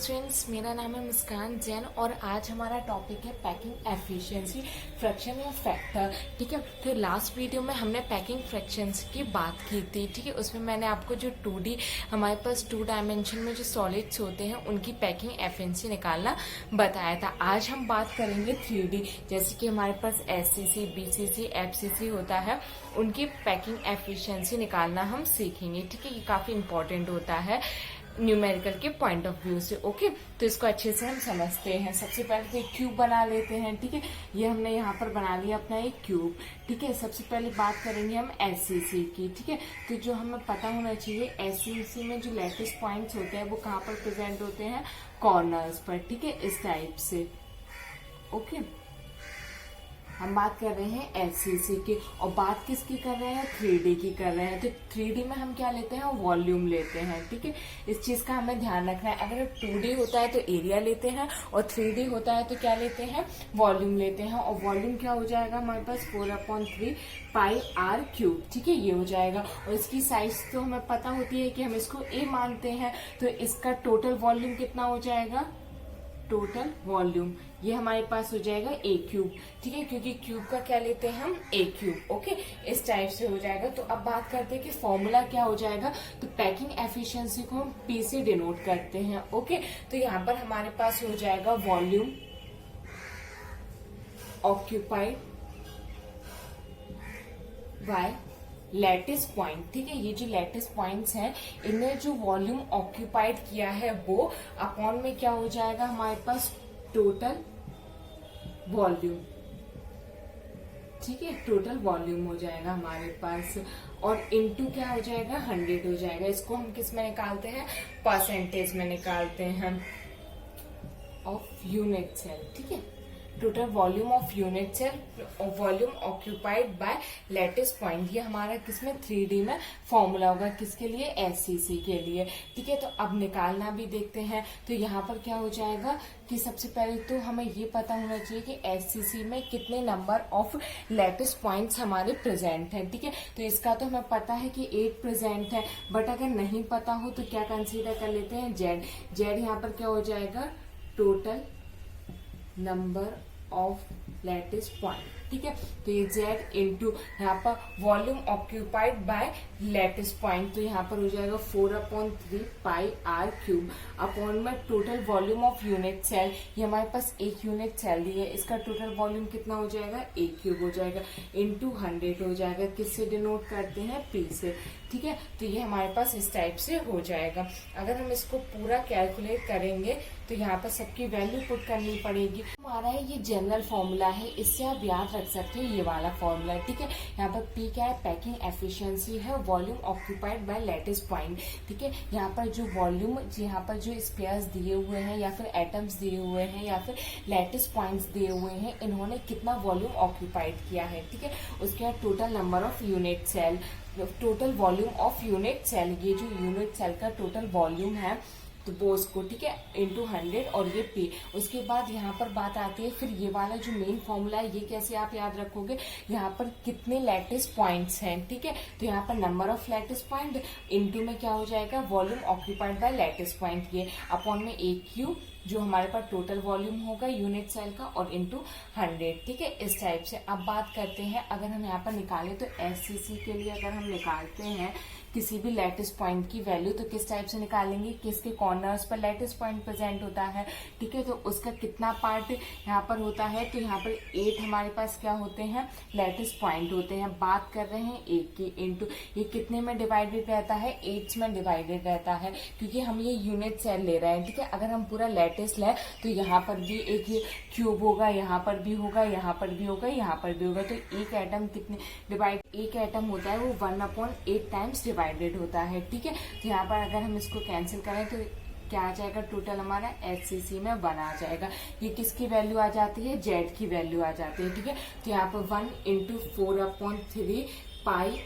Students, मेरा नाम है मुस्कान जैन और आज हमारा टॉपिक है पैकिंग एफिशिएंसी फ्रैक्शन या फैक्टर। ठीक है, तो लास्ट वीडियो में हमने पैकिंग फ्रैक्शंस की बात की थी। ठीक है, उसमें मैंने आपको जो 2D हमारे पास 2 डायमेंशन में जो सॉलिड्स होते हैं उनकी पैकिंग एफिशिएंसी निकालना बताया था। आज हम बात करेंगे 3D, जैसे कि हमारे पास SCC, BCC, FCC होता है, उनकी पैकिंग एफिशिएंसी निकालना हम सीखेंगे। ठीक है, ये काफी इंपॉर्टेंट होता है न्यूमेरिकल के पॉइंट ऑफ व्यू से। ओके, तो इसको अच्छे से हम समझते हैं। सबसे पहले तो एक क्यूब बना लेते हैं। ठीक है, ये हमने यहाँ पर बना लिया अपना एक क्यूब। ठीक है, सबसे पहले बात करेंगे हम SCC की। ठीक है, तो जो हमें पता होना चाहिए, SCC में जो लैटिस पॉइंट्स होते हैं वो कहाँ पर प्रेजेंट होते हैं? कॉर्नर्स पर। ठीक है, इस टाइप से। ओके, हम बात कर रहे हैं SCC की और बात किसकी कर रहे हैं? 3D की कर रहे हैं। तो 3D में हम क्या लेते हैं? वॉल्यूम लेते हैं। ठीक है, इस चीज का हमें ध्यान रखना है। अगर 2D होता है तो एरिया लेते हैं और 3D होता है तो क्या लेते हैं? वॉल्यूम लेते हैं। और वॉल्यूम क्या हो जाएगा हमारे पास? 4/3 पाई आर क्यूब। ठीक है, ये हो जाएगा। और इसकी साइज तो हमें पता होती है कि हम इसको A मानते हैं, तो इसका टोटल वॉल्यूम कितना हो जाएगा? टोटल वॉल्यूम ये हमारे पास हो जाएगा A क्यूब। ठीक है, क्योंकि क्यूब का क्या लेते हैं हम? A cube. ओके, इस टाइप से हो जाएगा। तो अब बात करते हैं कि फॉर्मूला क्या हो जाएगा। तो पैकिंग एफिशिएंसी को हम P से डिनोट करते हैं। ओके, तो यहाँ पर हमारे पास हो जाएगा volume occupied by lattice point. ठीक है, ये जो लैटिस पॉइंट्स हैं इनमें जो वॉल्यूम ऑक्यूपाइड किया है वो अपॉन में क्या हो जाएगा हमारे पास? Total volume. ठीक है, टोटल वॉल्यूम हो जाएगा हमारे पास और इनटू क्या हो जाएगा? 100 हो जाएगा। इसको हम किस में निकालते हैं? परसेंटेज में निकालते हैं ऑफ यूनिट सेल। ठीक है, total volume of unit cell, volume occupied by lattice point. ये हमारा किसमें? 3D में फॉर्मूला होगा। किसके लिए? SCC के लिए। ठीक है, तो अब निकालना भी देखते हैं। तो यहाँ पर क्या हो जाएगा कि सबसे पहले तो हमें ये पता होना चाहिए कि SCC में कितने नंबर ऑफ लैटिस पॉइंट्स हमारे प्रेजेंट हैं। ठीक है, तो इसका तो हमें पता है कि 8 प्रेजेंट है, बट अगर नहीं पता हो तो क्या कंसीडर कर लेते हैं? Z यहाँ पर क्या हो जाएगा? Total number of lattice point. ठीक है, तो ये Z इंटू यहाँ पर volume occupied by lattice point, तो यहाँ पर हो जाएगा 4/3 पाई आर क्यूब अपॉन में total volume of unit cell. ये हमारे पास एक यूनिट सेल दी है, इसका टोटल वॉल्यूम कितना हो जाएगा? A क्यूब हो जाएगा इंटू 100 हो जाएगा। किससे डिनोट करते हैं? P से। ठीक है, तो ये हमारे पास इस टाइप से हो जाएगा। अगर हम इसको पूरा कैलकुलेट करेंगे तो यहाँ पर सबकी वैल्यू पुट करनी पड़ेगी। हमारा है ये जनरल फॉर्मूला है, इससे आप याद रख सकते हो ये वाला फॉर्मूला। ठीक है, यहाँ पर P क्या है? पैकिंग एफिशिएंसी है, volume occupied by lattice point. ठीक है, यहाँ पर जो वॉल्यूम, यहाँ पर जो स्पेयर्स दिए हुए हैं या फिर एटम्स दिए हुए हैं या फिर लैटिस पॉइंट्स दिए हुए हैं, इन्होंने कितना वॉल्यूम ऑक्यूपाइड किया है। ठीक है, उसके बाद total number of unit cell, total volume of unit cell, ये जो यूनिट सेल का टोटल वॉल्यूम है तो वो उसको, ठीक है, इंटू 100 और ये P। उसके बाद यहाँ पर बात आती है फिर ये वाला जो मेन फॉर्मूला है, ये कैसे आप याद रखोगे? यहाँ पर कितने लैटिस पॉइंट्स हैं। ठीक है, तो यहाँ पर number of lattice point into में क्या हो जाएगा? Volume occupied by lattice point, ये अपॉन में A क्यूब जो हमारे पास टोटल वॉल्यूम होगा यूनिट सेल का और इंटू 100। ठीक है, इस टाइप से। अब बात करते हैं, अगर हम यहाँ पर निकालें तो SCC के लिए अगर हम निकालते हैं किसी भी लैटिस पॉइंट की वैल्यू तो किस टाइप से निकालेंगे? किसके कॉर्नर्स पर लैटिस पॉइंट प्रेजेंट होता है। ठीक है, तो उसका कितना पार्ट यहाँ पर होता है? तो यहाँ पर 8 हमारे पास क्या होते हैं? लैटिस पॉइंट होते हैं। बात कर रहे हैं 8 की, इंटू ये कितने में डिवाइडेड रहता है? 8 में डिवाइडेड रहता है, क्योंकि हम ये यूनिट सेल ले रहे हैं। ठीक है, अगर हम पूरा लैटिस लें तो यहाँ पर भी एक क्यूब होगा, यहाँ पर भी होगा, यहाँ पर भी होगा, यहाँ पर भी होगा। तो एक एटम कितने डिवाइड, एक एटम होता है वो 1/8 टाइम्स डिवाइडेड होता है। ठीक है, तो यहाँ पर अगर हम इसको कैंसिल करें तो क्या आ जाएगा? टोटल हमारा SCC में 1 आ जाएगा। ये किसकी वैल्यू आ जाती है? Z की वैल्यू आ जाती है। ठीक है, तो यहाँ पर 1 इंटू 4/3 पाई।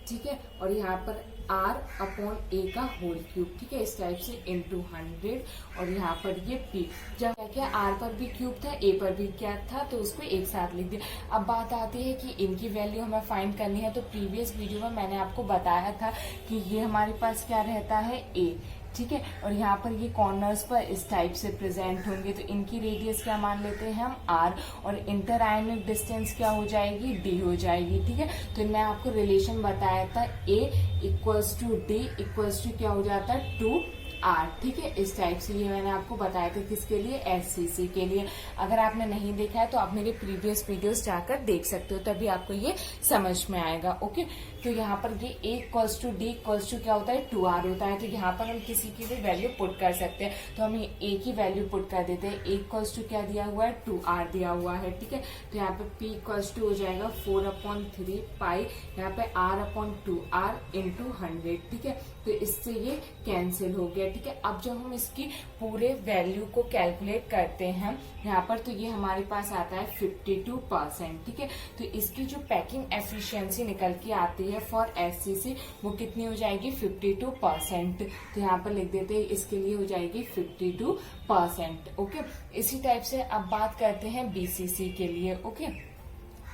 ठीक है, और यहाँ पर R/A का होल क्यूब। ठीक है, इस टाइप से इंटू 100 और यहाँ पर ये P। जब क्या R पर भी क्यूब था, A पर भी क्या था, तो उसको एक साथ लिख दिया। अब बात आती है कि इनकी वैल्यू हमें फाइंड करनी है। तो प्रीवियस वीडियो में मैंने आपको बताया था कि ये हमारे पास क्या रहता है? A। ठीक है। और यहाँ पर ये कॉर्नर्स पर इस टाइप से प्रेजेंट होंगे, तो इनकी रेडियस क्या मान लेते हैं हम r, और इंटर आयोनिक डिस्टेंस क्या हो जाएगी d हो जाएगी, ठीक है। तो मैं आपको रिलेशन बताया था a equals to d equals to क्या हो जाता है 2r, ठीक है। इस टाइप से ये मैंने आपको बताया था किसके लिए, एससीसी के लिए। अगर आपने नहीं देखा है तो आप मेरे प्रीवियस वीडियोस जाकर देख सकते हो, तभी आपको ये समझ में आएगा, ओके। तो यहाँ पर ये a equals to d equals to क्या होता है 2r होता है। तो यहाँ पर हम किसी की भी वैल्यू पुट कर सकते हैं, तो हम a की वैल्यू पुट कर देते हैं। a इक्वल्स टू क्या दिया हुआ है 2r दिया हुआ है, ठीक है। तो यहाँ पे p इक्वल्स टू हो जाएगा 4/3 पाई, यहाँ पे r/2r इंटू 100, ठीक है। तो इससे ये कैंसिल हो गया, ठीक है। अब जब हम इसकी पूरे वैल्यू को कैलकुलेट करते हैं यहाँ पर, तो ये हमारे पास आता है 52%, ठीक है। तो इसकी जो पैकिंग एफिशिएंसी निकल के आती है फॉर एससीसी वो कितनी हो जाएगी 52%। तो यहाँ पर लिख देते हैं इसके लिए हो जाएगी 52%, ओके। इसी टाइप से अब बात करते हैं बीसीसी के लिए, ओके।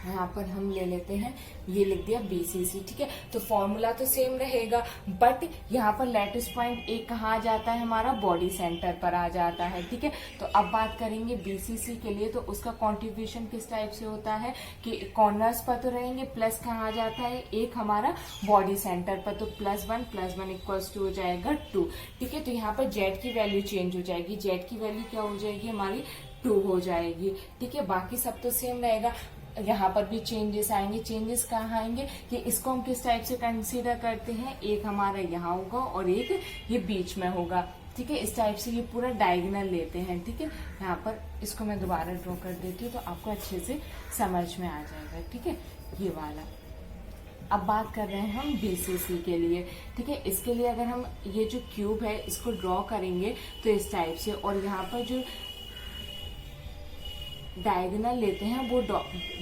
यहाँ पर हम ले लेते हैं, ये लिख दिया बीसीसी, ठीक है। तो फॉर्मूला तो सेम रहेगा, बट यहाँ पर लैटिस पॉइंट एक कहाँ आ जाता है हमारा बॉडी सेंटर पर आ जाता है, ठीक है। तो अब बात करेंगे बीसीसी के लिए, तो उसका कॉन्ट्रीब्यूशन किस टाइप से होता है कि कॉर्नर्स पर तो रहेंगे, प्लस कहाँ आ जाता है एक हमारा बॉडी सेंटर पर, तो +1 इक्वल्स टू हो जाएगा 2, ठीक है। तो यहाँ पर जेड की वैल्यू चेंज हो जाएगी, जेड की वैल्यू क्या हो जाएगी हमारी 2 हो जाएगी, ठीक है। बाकी सब तो सेम रहेगा, यहाँ पर भी चेंजेस आएंगे। चेंजेस कहाँ आएंगे कि इसको हम किस टाइप से कंसीडर करते हैं, एक हमारा यहाँ होगा और एक ये बीच में होगा, ठीक है। इस टाइप से ये पूरा डायगोनल लेते हैं, ठीक है। यहाँ पर इसको मैं दोबारा ड्रॉ कर देती हूँ तो आपको अच्छे से समझ में आ जाएगा, ठीक है, ये वाला। अब बात कर रहे हैं हम बीसीसी के लिए, ठीक है। इसके लिए अगर हम ये जो क्यूब है इसको ड्रॉ करेंगे तो इस टाइप से, और यहाँ पर जो डायगोनल लेते हैं वो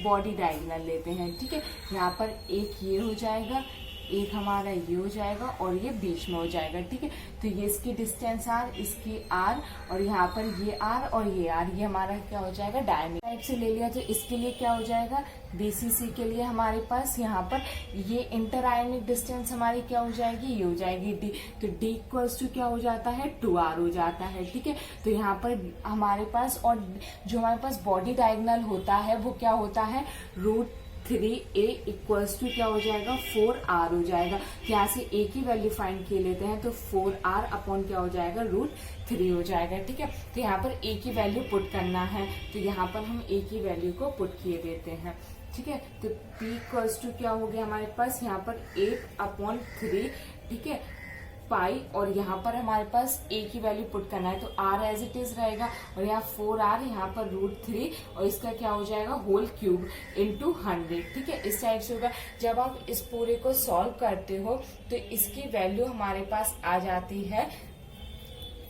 बॉडी डायगोनल लेते हैं, ठीक है। यहाँ पर एक ये हो जाएगा, एक हमारा ये हो जाएगा और ये बीच में हो जाएगा, ठीक है। तो ये इसकी डिस्टेंस r, इसकी r, और यहाँ पर ये r और ये r, ये हमारा क्या हो जाएगा डायमीटर टाइप से ले लिया। तो इसके लिए क्या हो जाएगा बीसीसी के लिए हमारे पास यहाँ पर ये इंटर आयोनिक डिस्टेंस हमारी क्या हो जाएगी, ये हो जाएगी d। तो d इक्वल्स टू क्या हो जाता है 2r हो जाता है, ठीक है। तो यहाँ पर हमारे पास, और जो हमारे पास बॉडी डायगोनल होता है वो क्या होता है √3a इक्वल्स टू क्या हो जाएगा 4r हो जाएगा। यहाँ से a की वैल्यू फाइंड किए लेते हैं, तो 4r अपॉन क्या हो जाएगा √3 हो जाएगा, ठीक है। तो यहाँ पर a की वैल्यू पुट करना है, तो यहाँ पर हम a की वैल्यू को पुट किए देते हैं, ठीक है। तो p इक्वल्स टू क्या हो गया हमारे पास यहाँ पर 8/3, ठीक है, पाई, और यहाँ पर हमारे पास a की वैल्यू पुट करना है, तो r एज इट इज रहेगा, और यहाँ 4r, यहाँ पर √3, और इसका क्या हो जाएगा होल क्यूब इंटू 100, ठीक है। इस टाइप से होगा। जब आप इस पूरे को सॉल्व करते हो तो इसकी वैल्यू हमारे पास आ जाती है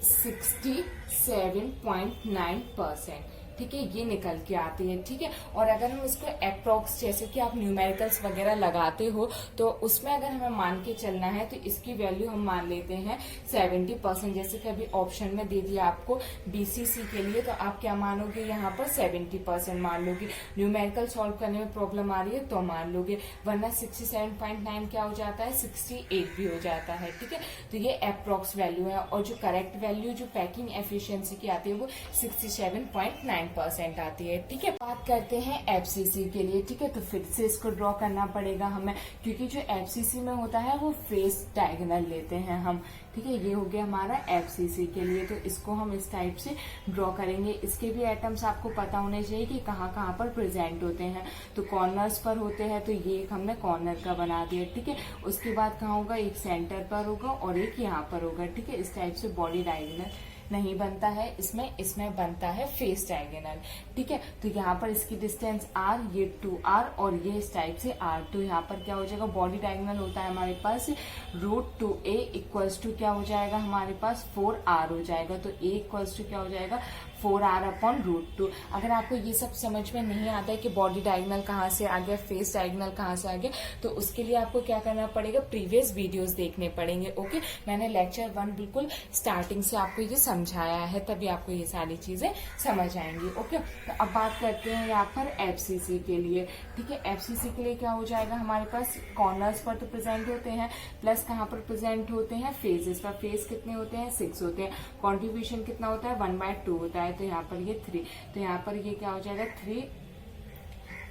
67.9%, ठीक है, ये निकल के आती है, ठीक है। और अगर हम इसको अप्रोक्स, जैसे कि आप न्यूमेरिकल्स वगैरह लगाते हो, तो उसमें अगर हमें मान के चलना है तो इसकी वैल्यू हम मान लेते हैं 70%। जैसे कि अभी ऑप्शन में दे दिया आपको बीसीसी के लिए, तो आप क्या मानोगे यहाँ पर 70% मान लोगे। न्यूमेरिकल सॉल्व करने में प्रॉब्लम आ रही है तो मान लोगे, वरना 67.9 क्या हो जाता है 68 भी हो जाता है, ठीक है। तो ये अप्रोक्स वैल्यू है, और जो करेक्ट वैल्यू जो पैकिंग एफिशिएंसी की आती है वो 67.9% आती है, ठीक है। बात करते हैं एफसीसी के लिए, ठीक है। तो फिर से इसको ड्रॉ करना पड़ेगा हमें, क्योंकि जो एफसीसी में होता है वो फेस डायगोनल लेते हैं हम, ठीक है। ये हो गया हमारा एफसीसी के लिए, तो इसको हम इस टाइप से ड्रॉ करेंगे। इसके भी एटम्स आपको पता होने चाहिए कि कहाँ कहाँ पर प्रेजेंट होते हैं। तो कॉर्नर्स पर होते हैं, तो ये एक हमने कॉर्नर का बना दिया, ठीक है। उसके बाद कहाँ होगा, एक सेंटर पर होगा और एक यहाँ पर होगा, ठीक है। इस टाइप से बॉडी डायगोनल नहीं बनता है इसमें बनता है फेस डायगोनल, ठीक है। तो यहाँ पर इसकी डिस्टेंस r, ये 2r, और ये इस टाइप से r। तो यहाँ पर क्या हो जाएगा, बॉडी डायगोनल होता है हमारे पास √2a इक्वल्स टू क्या हो जाएगा हमारे पास 4r हो जाएगा। तो a इक्वल्स टू क्या हो जाएगा 4r/√2। अगर आपको ये सब समझ में नहीं आता है कि बॉडी डायगोनल कहाँ से आ गया, फेस डायगोनल कहाँ से आ गया, तो उसके लिए आपको क्या करना पड़ेगा, प्रीवियस वीडियोस देखने पड़ेंगे। ओके, मैंने लेक्चर 1 बिल्कुल स्टार्टिंग से आपको ये समझाया है, तभी आपको ये सारी चीजें समझ आएंगी। ओके, तो अब बात करते हैं यहाँ पर एफसीसी के लिए। ठीक है, एफसीसी के लिए क्या हो जाएगा, हमारे पास कॉर्नर्स पर तो प्रेजेंट होते हैं, प्लस कहाँ पर प्रेजेंट होते हैं, फेजेस पर। फेस कितने होते हैं, 6 होते हैं। कॉन्ट्रीब्यूशन कितना होता है, 1/2 होता है, तो यहाँ पर ये 3, तो यहाँ पर ये क्या हो जाएगा, 3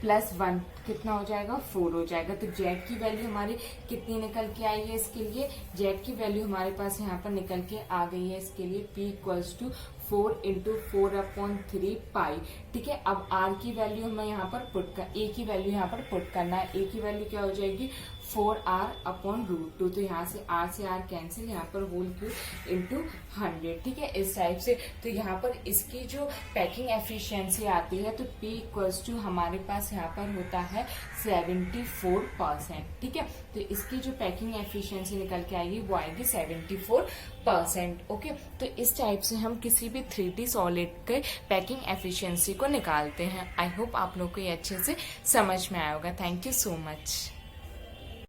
+ 1 कितना हो जाएगा, 4 हो जाएगा। तो जेड की वैल्यू हमारी कितनी निकल के आई है, इसके लिए जेड की वैल्यू हमारे पास यहाँ पर निकल के आ गई है, इसके लिए P = 4 × 4/3 पाई। ठीक है, अब R की वैल्यू हमें यहाँ पर A की वैल्यू यहाँ पर पुट करना है। A की वैल्यू क्या हो जाएगी, 4r/√2। तो यहाँ से R कैंसिल, यहाँ पर होल क्यूब × 100। ठीक है, इस टाइप से। तो यहाँ पर इसकी जो पैकिंग एफिशिएंसी आती है, तो P = हमारे पास यहाँ पर होता है 74%। ठीक है, तो इसकी जो पैकिंग एफिशिएंसी निकल के आएगी वो आएगी 74%। ओके, तो इस टाइप से हम किसी भी 3D सॉलिड के पैकिंग एफिशिएंसी को निकालते हैं। आई होप आप लोग को ये अच्छे से समझ में आया होगा। Thank you so much.